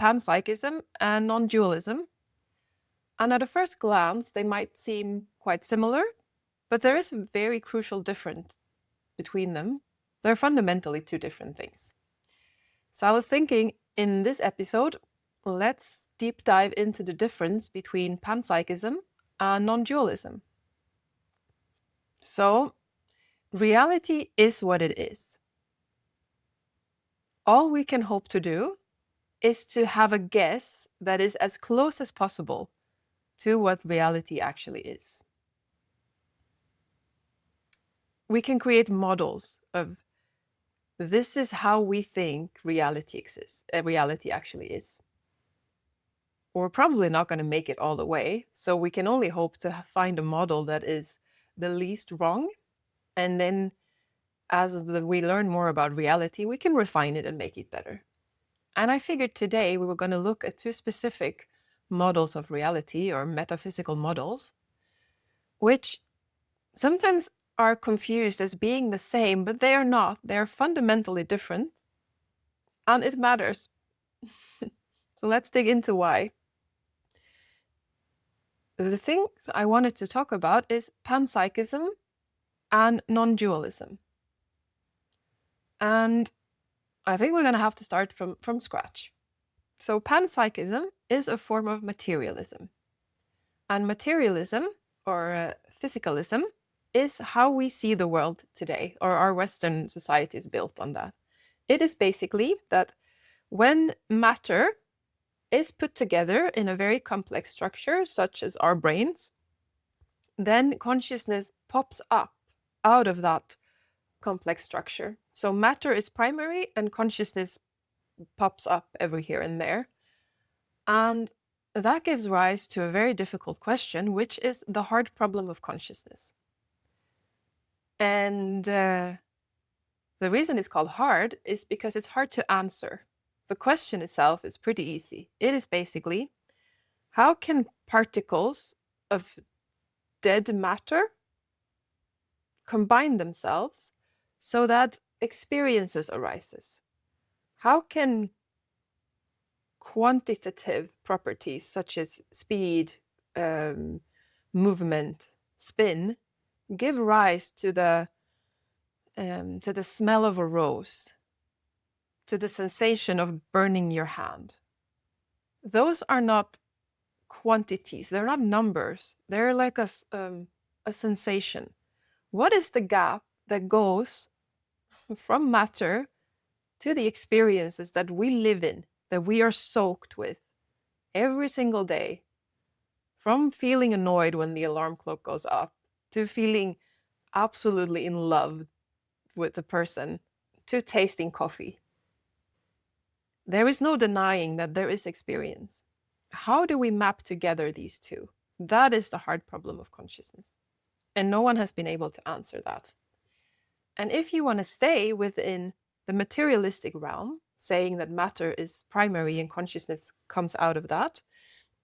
Panpsychism and Non-Dualism. And at a first glance, they might seem quite similar, but there is a very crucial difference between them. They're fundamentally two different things. So I was thinking in this episode, let's deep dive into the difference between panpsychism and non-dualism. So, reality is what it is. All we can hope to do is to have a guess that is as close as possible to what reality actually is. We can create models of this is how we think reality exists, reality actually is. We're probably not going to make it all the way, so we can only hope to find a model that is the least wrong, and then as we learn more about reality, we can refine it and make it better. And I figured today we were going to look at two specific models of reality, or metaphysical models, which sometimes are confused as being the same, but they are not. They are fundamentally different, and it matters. So let's dig into why. The things I wanted to talk about is panpsychism and non-dualism. And I think we're going to have to start from scratch. So panpsychism is a form of materialism. And materialism, or physicalism, is how we see the world today, or our Western society is built on that. It is basically that when matter is put together in a very complex structure, such as our brains, then consciousness pops up out of that complex structure. So matter is primary and consciousness pops up every here and there. And that gives rise to a very difficult question, which is the hard problem of consciousness. And the reason it's called hard is because it's hard to answer. The question itself is pretty easy. It is basically, how can particles of dead matter combine themselves so that experiences arises? How can quantitative properties such as speed, movement, spin give rise to the smell of a rose, to the sensation of burning your hand? Those are not quantities, they're not numbers, they're like a sensation. What is the gap that goes from matter to the experiences that we live in, that we are soaked with every single day? From feeling annoyed when the alarm clock goes up, to feeling absolutely in love with the person, to tasting coffee. There is no denying that there is experience. How do we map together these two? That is the hard problem of consciousness. And no one has been able to answer that. And if you want to stay within the materialistic realm, saying that matter is primary and consciousness comes out of that,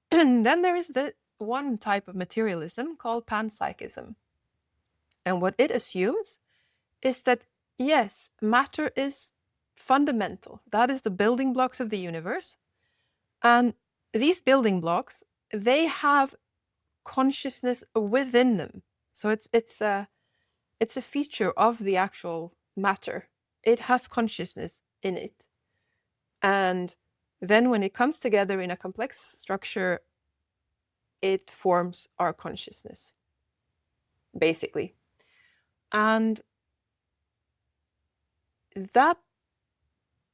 then there is the one type of materialism called panpsychism. And what it assumes is that, yes, matter is fundamental. That is the building blocks of the universe. And these building blocks, they have consciousness within them. So it's a feature of the actual matter. It has consciousness in it. And then when it comes together in a complex structure, it forms our consciousness, basically. And that,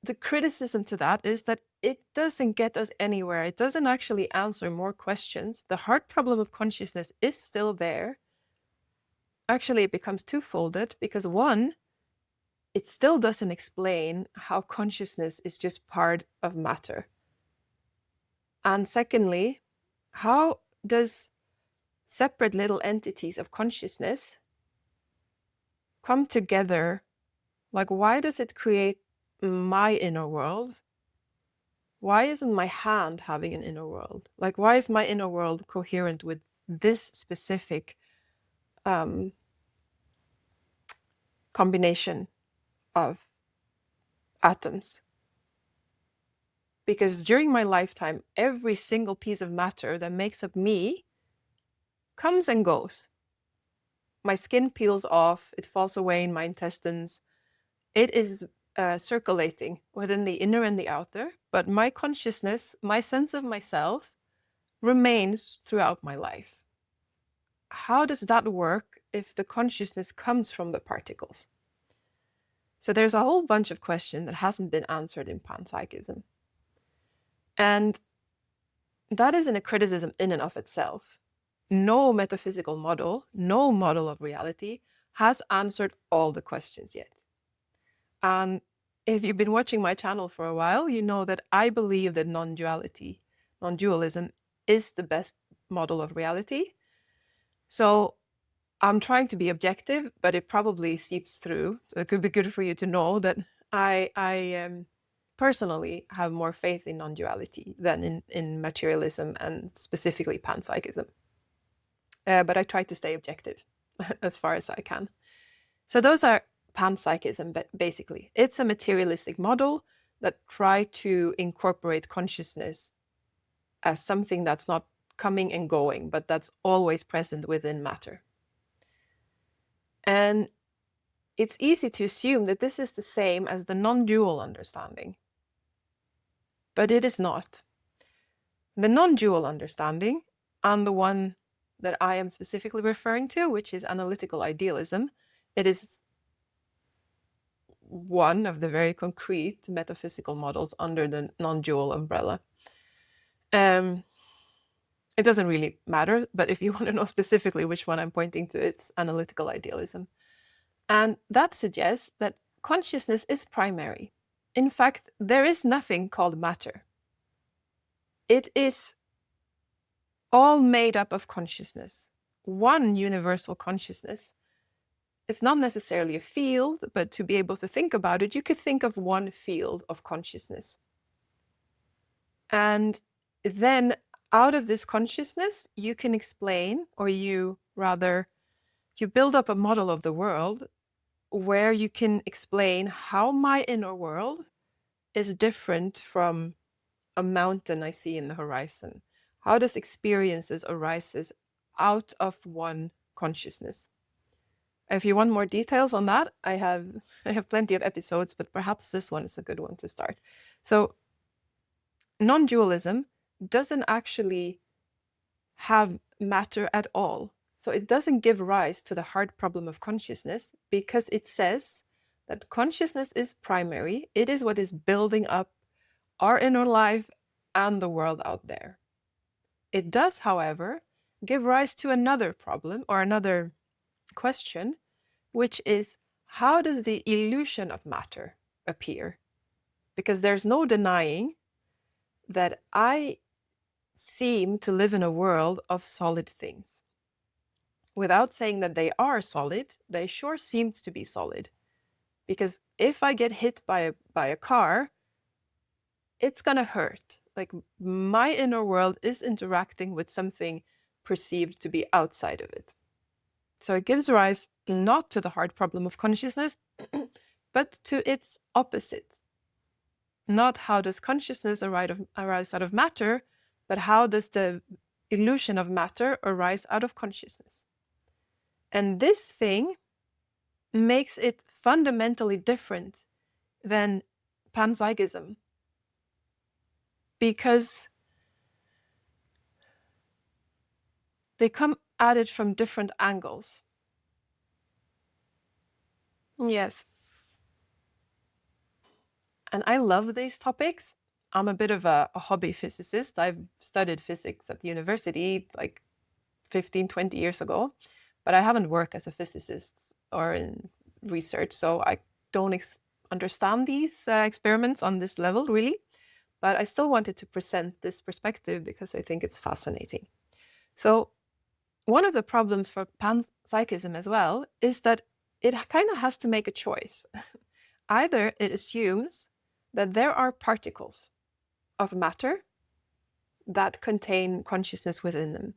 the criticism to that is that it doesn't get us anywhere. It doesn't actually answer more questions. The hard problem of consciousness is still there. Actually, it becomes twofolded, because one, it still doesn't explain how consciousness is just part of matter. And secondly, how does separate little entities of consciousness come together? Like, why does it create my inner world? Why isn't my hand having an inner world? Like, why is my inner world coherent with this specific combination of atoms? Because during my lifetime, every single piece of matter that makes up me comes and goes. My skin peels off, it falls away in my intestines. It is circulating within the inner and the outer, but my consciousness, my sense of myself, remains throughout my life. How does that work if the consciousness comes from the particles? So there's a whole bunch of questions that hasn't been answered in panpsychism. And that isn't a criticism in and of itself. No metaphysical model, no model of reality has answered all the questions yet. And if you've been watching my channel for a while, you know that I believe that non-duality, non-dualism is the best model of reality. So I'm trying to be objective, but it probably seeps through. So it could be good for you to know that I personally have more faith in non-duality than in materialism and specifically panpsychism. But I try to stay objective as far as I can. So those are panpsychism, but basically. It's a materialistic model that try to incorporate consciousness as something that's not coming and going, but that's always present within matter. And it's easy to assume that this is the same as the non-dual understanding. But it is not. The non-dual understanding, and the one that I am specifically referring to, which is analytical idealism, it is one of the very concrete metaphysical models under the non-dual umbrella. It doesn't really matter, but if you want to know specifically which one I'm pointing to, it's analytical idealism. And that suggests that consciousness is primary. In fact, there is nothing called matter. It is all made up of consciousness, one universal consciousness. It's not necessarily a field, but to be able to think about it, you could think of one field of consciousness. And then out of this consciousness, you can explain, or you build up a model of the world where you can explain how my inner world is different from a mountain I see in the horizon. How does experiences arises out of one consciousness? If you want more details on that, I have plenty of episodes, but perhaps this one is a good one to start. So non-dualism doesn't actually have matter at all. So it doesn't give rise to the hard problem of consciousness because it says that consciousness is primary. It is what is building up our inner life and the world out there. It does, however, give rise to another problem or another question, which is how does the illusion of matter appear? Because there's no denying that I seem to live in a world of solid things. Without saying that they are solid, they sure seem to be solid. Because if I get hit by a car, it's gonna hurt. Like my inner world is interacting with something perceived to be outside of it. So it gives rise not to the hard problem of consciousness, but to its opposite. Not how does consciousness arise out of matter, but how does the illusion of matter arise out of consciousness? And this thing makes it fundamentally different than panpsychism, because they come at it from different angles. Yes. And I love these topics. I'm a bit of a hobby physicist. I've studied physics at university like 15, 20 years ago, but I haven't worked as a physicist or in research, so I don't understand these experiments on this level, really. But I still wanted to present this perspective because I think it's fascinating. So one of the problems for panpsychism as well is that it kind of has to make a choice. Either it assumes that there are particles of matter that contain consciousness within them.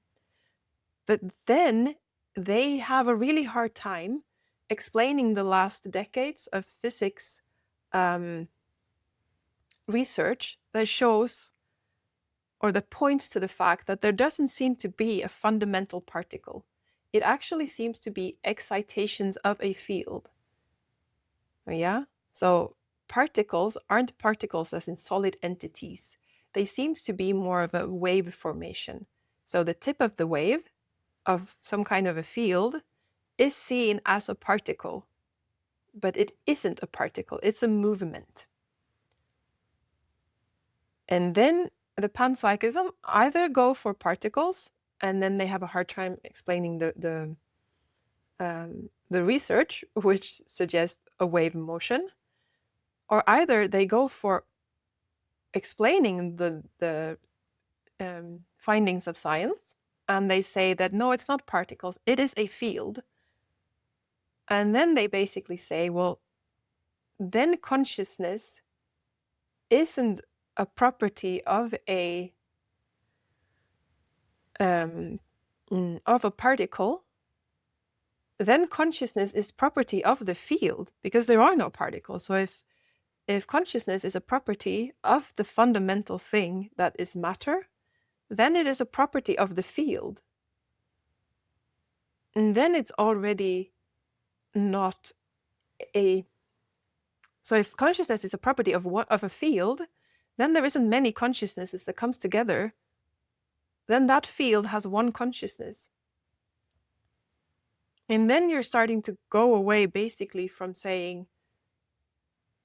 But then they have a really hard time explaining the last decades of physics research that shows or that points to the fact that there doesn't seem to be a fundamental particle. It actually seems to be excitations of a field. Yeah? So particles aren't particles as in solid entities. They seem to be more of a wave formation. So the tip of the wave of some kind of a field is seen as a particle, but it isn't a particle, it's a movement. And then the panpsychism either go for particles, and then they have a hard time explaining the research, which suggests a wave motion, or either they go for explaining the findings of science, and they say that no, it's not particles, it is a field. And then they basically say, well, then consciousness isn't a property of a particle, then consciousness is property of the field, because there are no particles. So if consciousness is a property of the fundamental thing that is matter, then it is a property of the field. And then it's already not a... So if consciousness is a property of a field, then there isn't many consciousnesses that comes together. Then that field has one consciousness. And then you're starting to go away basically from saying,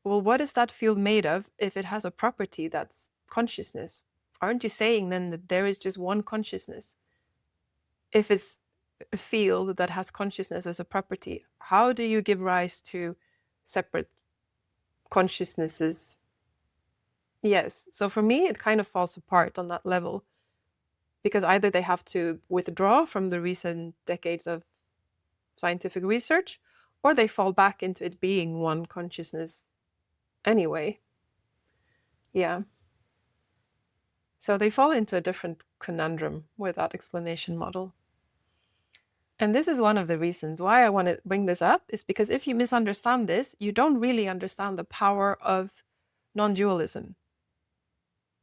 well, what is that field made of if it has a property that's consciousness? Aren't you saying then that there is just one consciousness? If it's a field that has consciousness as a property, how do you give rise to separate consciousnesses? Yes. So for me, it kind of falls apart on that level, because either they have to withdraw from the recent decades of scientific research, or they fall back into it being one consciousness anyway. Yeah. So they fall into a different conundrum with that explanation model. And this is one of the reasons why I want to bring this up, is because if you misunderstand this, you don't really understand the power of non-dualism,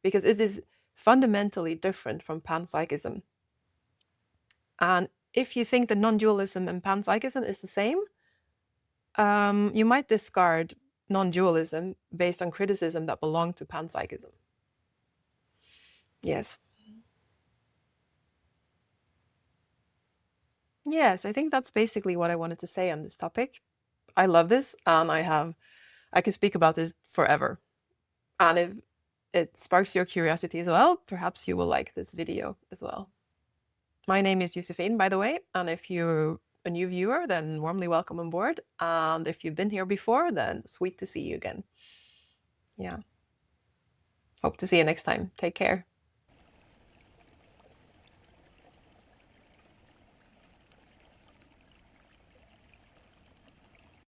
because it is fundamentally different from panpsychism. And if you think that non-dualism and panpsychism is the same, you might discard non-dualism based on criticism that belong to panpsychism. Yes. Yes, I think that's basically what I wanted to say on this topic. I love this, and I can speak about this forever. And if it sparks your curiosity as well, perhaps you will like this video as well. My name is Josephine, by the way, and if you're a new viewer, then warmly welcome on board. And if you've been here before, then sweet to see you again. Yeah. Hope to see you next time. Take care.